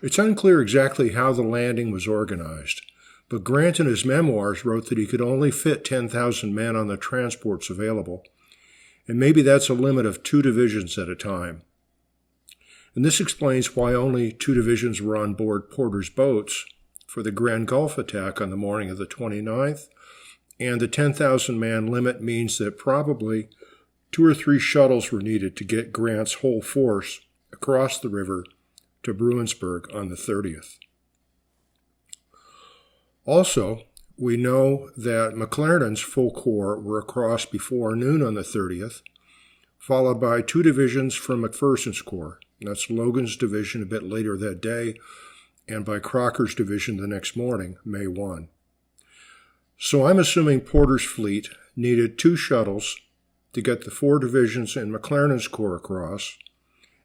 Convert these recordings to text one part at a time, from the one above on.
It's unclear exactly how the landing was organized, but Grant in his memoirs wrote that he could only fit 10,000 men on the transports available, and maybe that's a limit of 2 divisions at a time. And this explains why only 2 divisions were on board Porter's boats for the Grand Gulf attack on the morning of the 29th, and the 10,000-man limit means that probably 2 or 3 shuttles were needed to get Grant's whole force across the river to Bruinsburg on the 30th. Also, we know that McClernand's full corps were across before noon on the 30th, followed by 2 divisions from McPherson's corps. That's Logan's division a bit later that day, and by Crocker's division the next morning, May 1. So I'm assuming Porter's fleet needed 2 shuttles to get the 4 divisions in McClernand's corps across,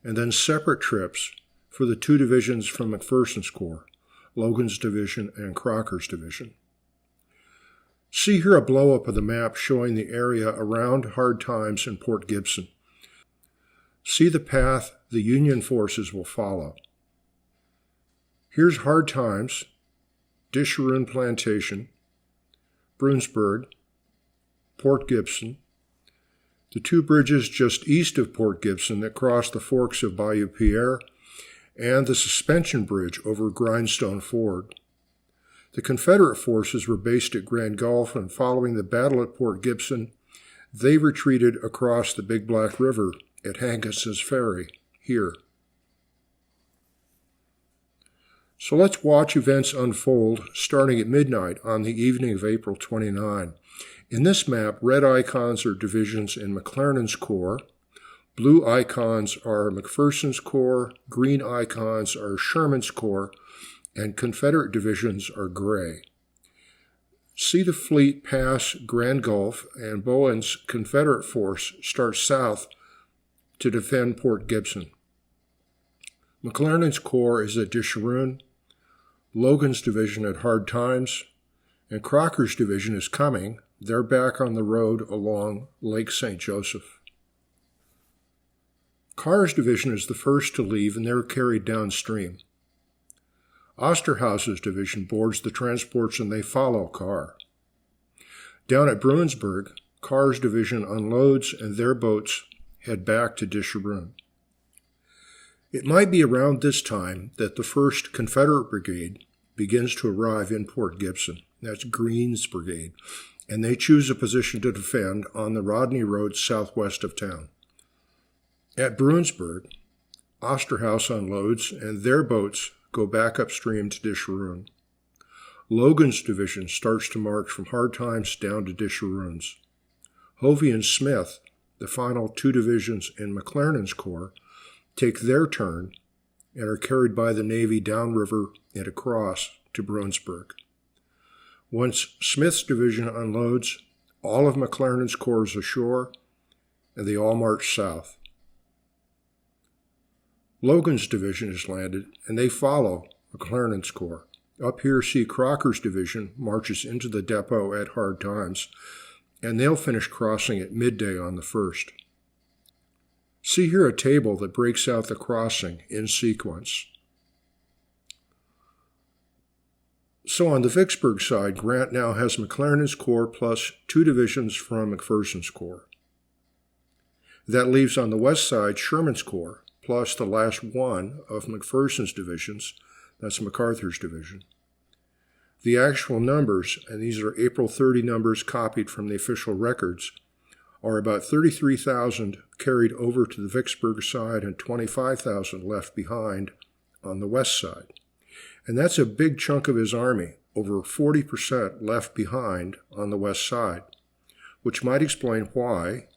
and then separate trips for the 2 divisions from McPherson's corps, Logan's division and Crocker's division. See here a blow-up of the map showing the area around Hard Times and Port Gibson. See the path the Union forces will follow. Here's Hard Times, Disharoon Plantation, Bruinsburg, Port Gibson, the 2 bridges just east of Port Gibson that cross the forks of Bayou Pierre, and the suspension bridge over Grindstone Ford. The Confederate forces were based at Grand Gulf, and following the battle at Port Gibson, they retreated across the Big Black River at Hangus's Ferry, here. So let's watch events unfold starting at midnight on the evening of April 29. In this map, red icons are divisions in McClernand's corps, blue icons are McPherson's corps, green icons are Sherman's corps, and Confederate divisions are gray. See the fleet pass Grand Gulf, and Bowen's Confederate force starts south to defend Port Gibson. McClernand's corps is at Disharoon, Logan's division at Hard Times, and Crocker's division is coming. They're back on the road along Lake St. Joseph. Carr's division is the first to leave, and they're carried downstream. Osterhaus's division boards the transports, and they follow Carr. Down at Bruinsburg, Carr's division unloads, and their boats head back to Disharoon. It might be around this time that the 1st Confederate Brigade begins to arrive in Port Gibson. That's Greene's brigade, and they choose a position to defend on the Rodney Road southwest of town. At Bruinsburg, Osterhaus unloads, and their boats go back upstream to Disharoon. Logan's division starts to march from Hard Times down to Disharoon's. Hovey and Smith, the final 2 divisions in McClernand's corps, take their turn and are carried by the Navy downriver and across to Bruinsburg. Once Smith's division unloads, all of McClernand's corps is ashore, and they all march south. Logan's division is landed, and they follow McClernand's corps. Up here, see Crocker's division marches into the depot at Hard Times, and they'll finish crossing at midday on the 1st. See here a table that breaks out the crossing in sequence. So on the Vicksburg side, Grant now has McClernand's corps plus 2 divisions from McPherson's corps. That leaves on the west side Sherman's corps, plus the last one of McPherson's divisions, that's MacArthur's division. The actual numbers, and these are April 30 numbers copied from the official records, are about 33,000 carried over to the Vicksburg side and 25,000 left behind on the west side. And that's a big chunk of his army, over 40% left behind on the west side, which might explain why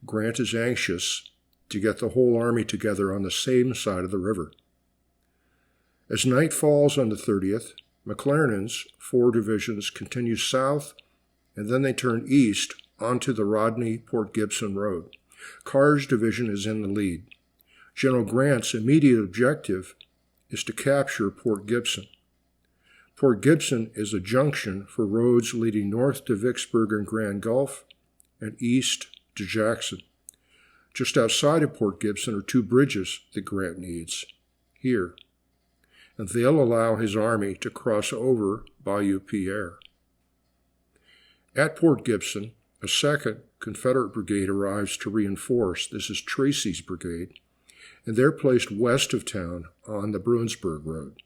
Grant is anxious to get the whole army together on the same side of the river. As night falls on the 30th, McClernand's 4 divisions continue south, and then they turn east onto the Rodney-Port Gibson Road. Carr's division is in the lead. General Grant's immediate objective is to capture Port Gibson. Port Gibson is a junction for roads leading north to Vicksburg and Grand Gulf and east to Jackson. Just outside of Port Gibson are 2 bridges that Grant needs, here. and they'll allow his army to cross over Bayou Pierre. At Port Gibson, a second Confederate brigade arrives to reinforce. This is Tracy's brigade, and they're placed west of town on the Bruinsburg Road.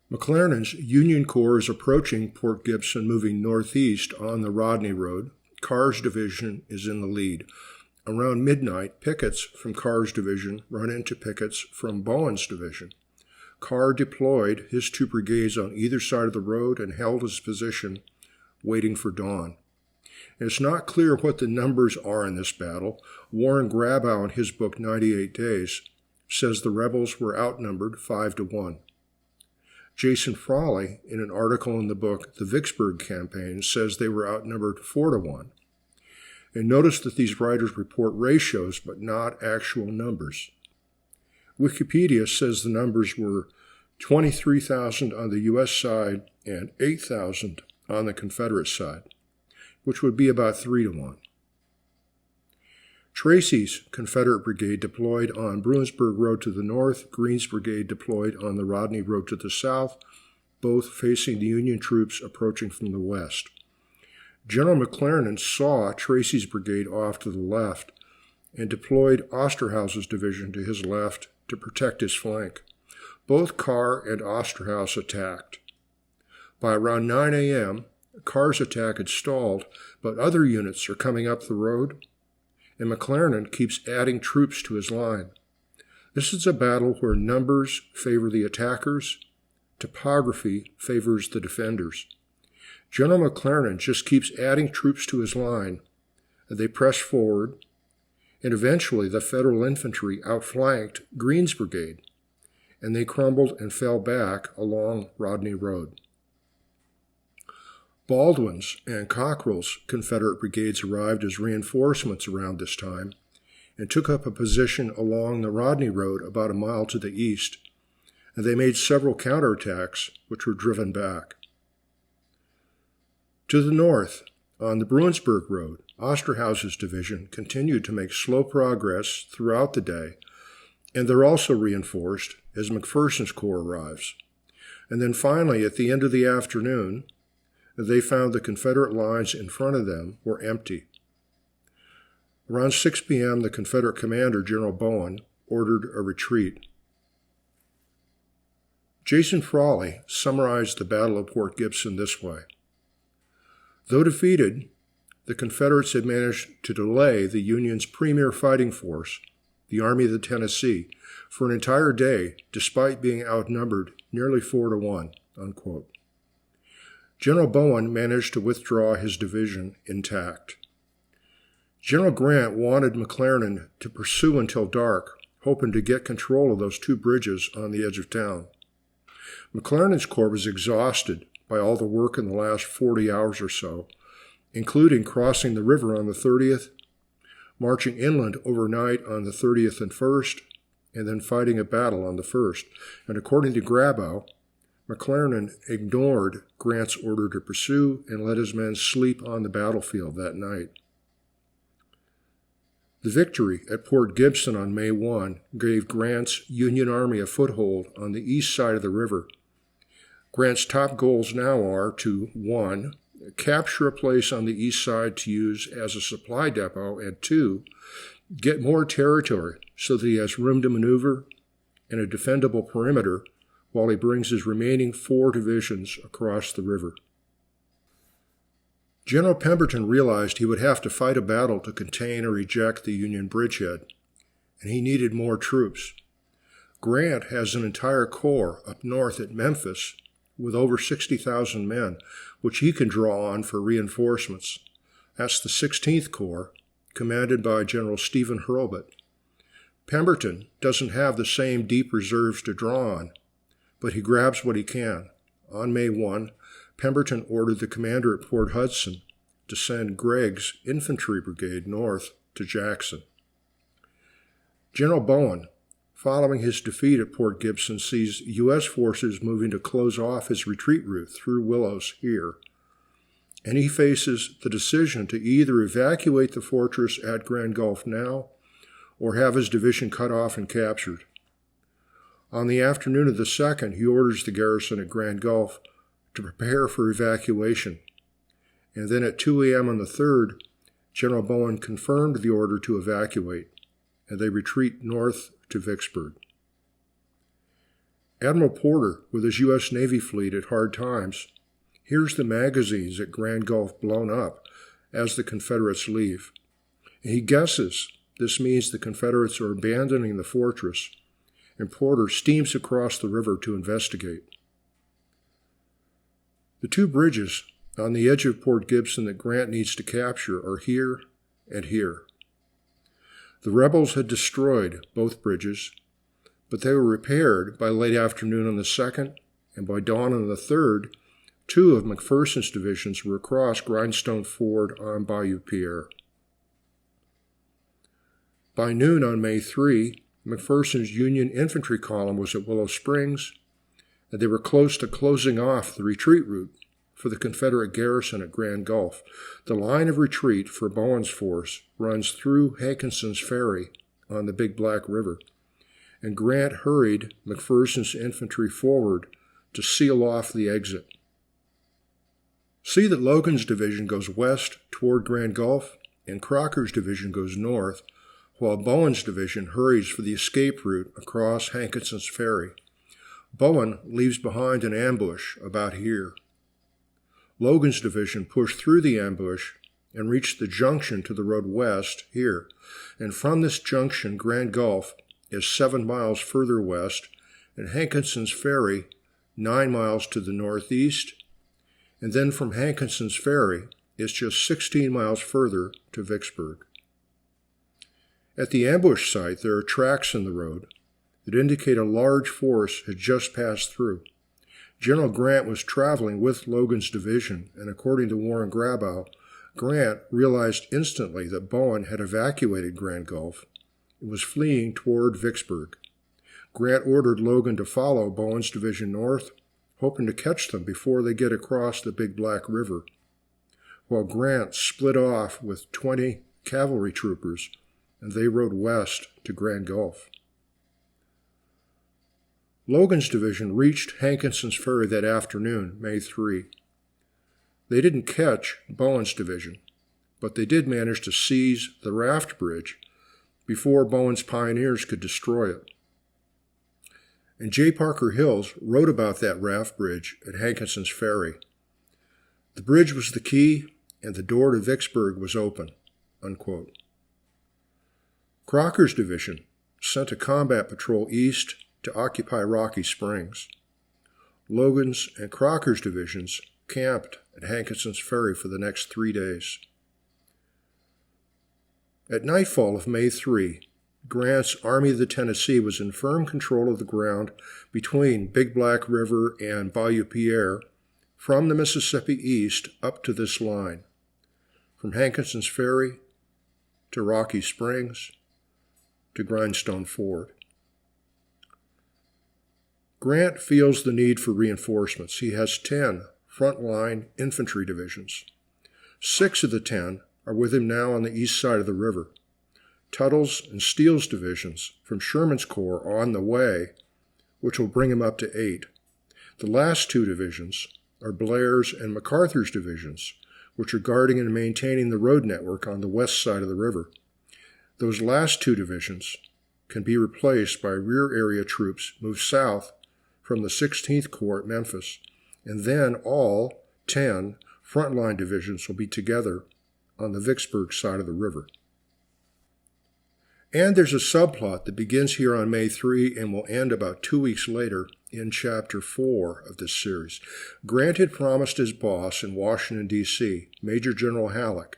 McClernand's Union Corps is approaching Port Gibson, moving northeast on the Rodney Road. Carr's division is in the lead. Around midnight, pickets from Carr's division run into pickets from Bowen's division. Carr deployed his two brigades on either side of the road and held his position, waiting for dawn. It's not clear what the numbers are in this battle. Warren Grabow, in his book 98 Days, says the rebels were outnumbered 5-1. Jason Frawley, in an article in the book The Vicksburg Campaign, says they were outnumbered 4-1. And notice that these writers report ratios, but not actual numbers. Wikipedia says the numbers were 23,000 on the U.S. side and 8,000 on the Confederate side, which would be about 3-1. Tracy's Confederate brigade deployed on Bruinsburg Road to the north, Greene's brigade deployed on the Rodney Road to the south, both facing the Union troops approaching from the west. General McClernand saw Tracy's brigade off to the left and deployed Osterhaus's division to his left to protect his flank. Both Carr and Osterhaus attacked. By around 9 a.m., Carr's attack had stalled, but other units are coming up the road, and McClernand keeps adding troops to his line. This is a battle where numbers favor the attackers, topography favors the defenders. General McClernand just keeps adding troops to his line, and they press forward, and eventually the Federal infantry outflanked Greene's brigade, and they crumbled and fell back along Rodney Road. Baldwin's and Cockrell's Confederate brigades arrived as reinforcements around this time and took up a position along the Rodney Road about a mile to the east, and they made several counterattacks which were driven back. To the north, on the Bruinsburg Road, Osterhaus's division continued to make slow progress throughout the day, and they're also reinforced as McPherson's corps arrives. And then finally, at the end of the afternoon, they found the Confederate lines in front of them were empty. Around 6 p.m., the Confederate commander, General Bowen, ordered a retreat. Jason Frawley summarized the Battle of Port Gibson this way. Though defeated, the Confederates had managed to delay the Union's premier fighting force, the Army of the Tennessee, for an entire day, despite being outnumbered nearly 4-1, unquote. General Bowen managed to withdraw his division intact. General Grant wanted McClernand to pursue until dark, hoping to get control of those two bridges on the edge of town. McClernand's corps was exhausted by all the work in the last 40 hours or so, including crossing the river on the 30th, marching inland overnight on the 30th and 1st, and then fighting a battle on the 1st. And according to Grabow, McClernand ignored Grant's order to pursue and let his men sleep on the battlefield that night. The victory at Port Gibson on May 1 gave Grant's Union Army a foothold on the east side of the river. Grant's top goals now are to 1. Capture a place on the east side to use as a supply depot, and 2. Get more territory so that he has room to maneuver and a defendable perimeter while he brings his remaining 4 divisions across the river. General Pemberton realized he would have to fight a battle to contain or eject the Union bridgehead, and he needed more troops. Grant has an entire corps up north at Memphis with over 60,000 men, which he can draw on for reinforcements. That's the 16th Corps, commanded by General Stephen Hurlbut. Pemberton doesn't have the same deep reserves to draw on, but he grabs what he can. On May 1, Pemberton ordered the commander at Port Hudson to send Gregg's infantry brigade north to Jackson. General Bowen, following his defeat at Port Gibson, sees U.S. forces moving to close off his retreat route through Willows here, and he faces the decision to either evacuate the fortress at Grand Gulf now or have his division cut off and captured. On the afternoon of the 2nd, he orders the garrison at Grand Gulf to prepare for evacuation. And then at 2 a.m. on the 3rd, General Bowen confirmed the order to evacuate, and they retreat north to Vicksburg. Admiral Porter, with his U.S. Navy fleet at hard times, hears the magazines at Grand Gulf blown up as the Confederates leave. And he guesses this means the Confederates are abandoning the fortress, and Porter steams across the river to investigate. The two bridges on the edge of Port Gibson that Grant needs to capture are here and here. The rebels had destroyed both bridges, but they were repaired by late afternoon on the 2nd, and by dawn on the 3rd, two of McPherson's divisions were across Grindstone Ford on Bayou Pierre. By noon on May 3, McPherson's Union infantry column was at Willow Springs, and they were close to closing off the retreat route for the Confederate garrison at Grand Gulf. The line of retreat for Bowen's force runs through Hankinson's Ferry on the Big Black River, and Grant hurried McPherson's infantry forward to seal off the exit. See that Logan's division goes west toward Grand Gulf, and Crocker's division goes north, while Bowen's division hurries for the escape route across Hankinson's Ferry. Bowen leaves behind an ambush about here. Logan's division pushed through the ambush and reached the junction to the road west here, and from this junction, Grand Gulf is 7 miles further west, and Hankinson's Ferry 9 miles to the northeast, and then from Hankinson's Ferry is just 16 miles further to Vicksburg. At the ambush site, there are tracks in the road that indicate a large force had just passed through. General Grant was traveling with Logan's division, and according to Warren Grabow, Grant realized instantly that Bowen had evacuated Grand Gulf and was fleeing toward Vicksburg. Grant ordered Logan to follow Bowen's division north, hoping to catch them before they get across the Big Black River, while Grant split off with 20 cavalry troopers, and they rode west to Grand Gulf. Logan's division reached Hankinson's Ferry that afternoon, May 3. They didn't catch Bowen's division, but they did manage to seize the raft bridge before Bowen's pioneers could destroy it. And J. Parker Hills wrote about that raft bridge at Hankinson's Ferry. The bridge was the key, and the door to Vicksburg was open, unquote. Crocker's division sent a combat patrol east to occupy Rocky Springs. Logan's and Crocker's divisions camped at Hankinson's Ferry for the next 3 days. At nightfall of May 3, Grant's Army of the Tennessee was in firm control of the ground between Big Black River and Bayou Pierre from the Mississippi east up to this line, from Hankinson's Ferry to Rocky Springs to Grindstone Ford. Grant feels the need for reinforcements. He has 10 frontline infantry divisions. 6 of the 10 are with him now on the east side of the river. Tuttle's and Steele's divisions from Sherman's Corps are on the way, which will bring him up to 8. The last 2 divisions are Blair's and MacArthur's divisions, which are guarding and maintaining the road network on the west side of the river. Those last 2 divisions can be replaced by rear area troops moved south from the 16th Corps at Memphis, and then all 10 frontline divisions will be together on the Vicksburg side of the river. And there's a subplot that begins here on May 3 and will end about 2 weeks later in Chapter 4 of this series. Grant had promised his boss in Washington, D.C., Major General Halleck,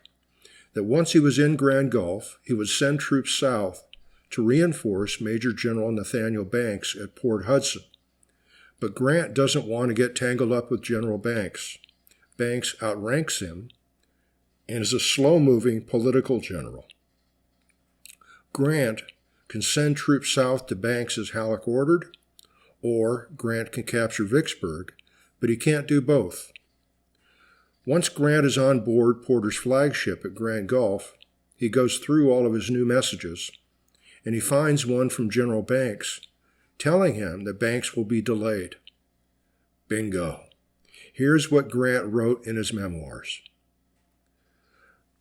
that once he was in Grand Gulf, he would send troops south to reinforce Major General Nathaniel Banks at Port Hudson. But Grant doesn't want to get tangled up with General Banks. Banks outranks him and is a slow-moving political general. Grant can send troops south to Banks as Halleck ordered, or Grant can capture Vicksburg, but he can't do both. Once Grant is on board Porter's flagship at Grand Gulf, he goes through all of his new messages, and he finds one from General Banks telling him that Banks will be delayed. Bingo. Here's what Grant wrote in his memoirs.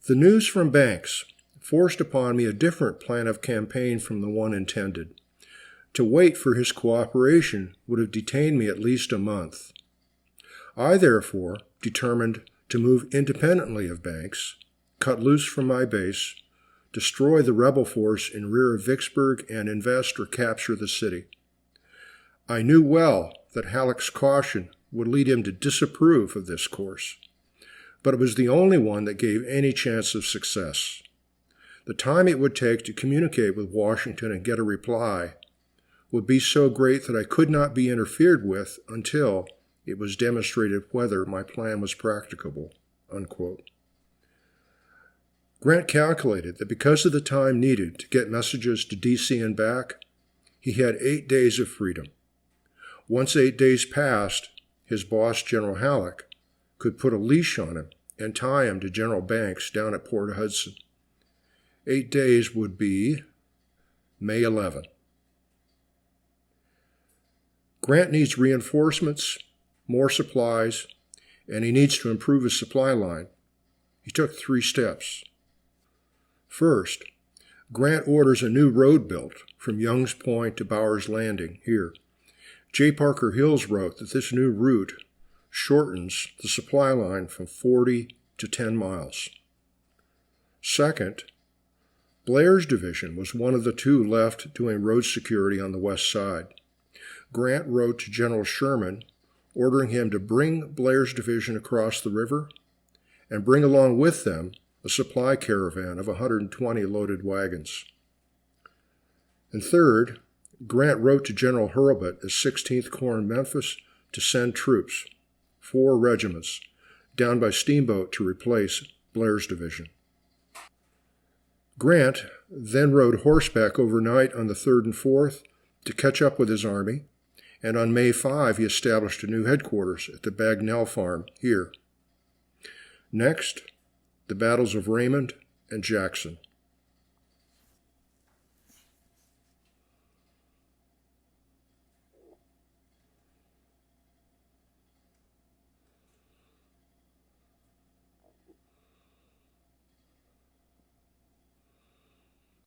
The news from Banks forced upon me a different plan of campaign from the one intended. To wait for his cooperation would have detained me at least a month. I, therefore, determined to move independently of Banks, cut loose from my base, destroy the rebel force in rear of Vicksburg, and invest or capture the city. I knew well that Halleck's caution would lead him to disapprove of this course, but it was the only one that gave any chance of success. The time it would take to communicate with Washington and get a reply would be so great that I could not be interfered with until it was demonstrated whether my plan was practicable." Unquote. Grant calculated that because of the time needed to get messages to D.C. and back, he had 8 days of freedom. Once 8 days passed, his boss, General Halleck, could put a leash on him and tie him to General Banks down at Port Hudson. 8 days would be May 11. Grant needs reinforcements, more supplies, and he needs to improve his supply line. He took 3 steps. First, Grant orders a new road built from Young's Point to Bowers Landing here. J. Parker Hills wrote that this new route shortens the supply line from 40 to 10 miles. Second, Blair's division was one of the 2 left doing road security on the west side. Grant wrote to General Sherman, ordering him to bring Blair's division across the river and bring along with them a supply caravan of 120 loaded wagons. And third, Grant wrote to General Hurlbut at 16th Corps in Memphis to send troops, 4 regiments, down by steamboat to replace Blair's division. Grant then rode horseback overnight on the 3rd and 4th to catch up with his army, and on May 5 he established a new headquarters at the Bagnell Farm here. Next, the battles of Raymond and Jackson.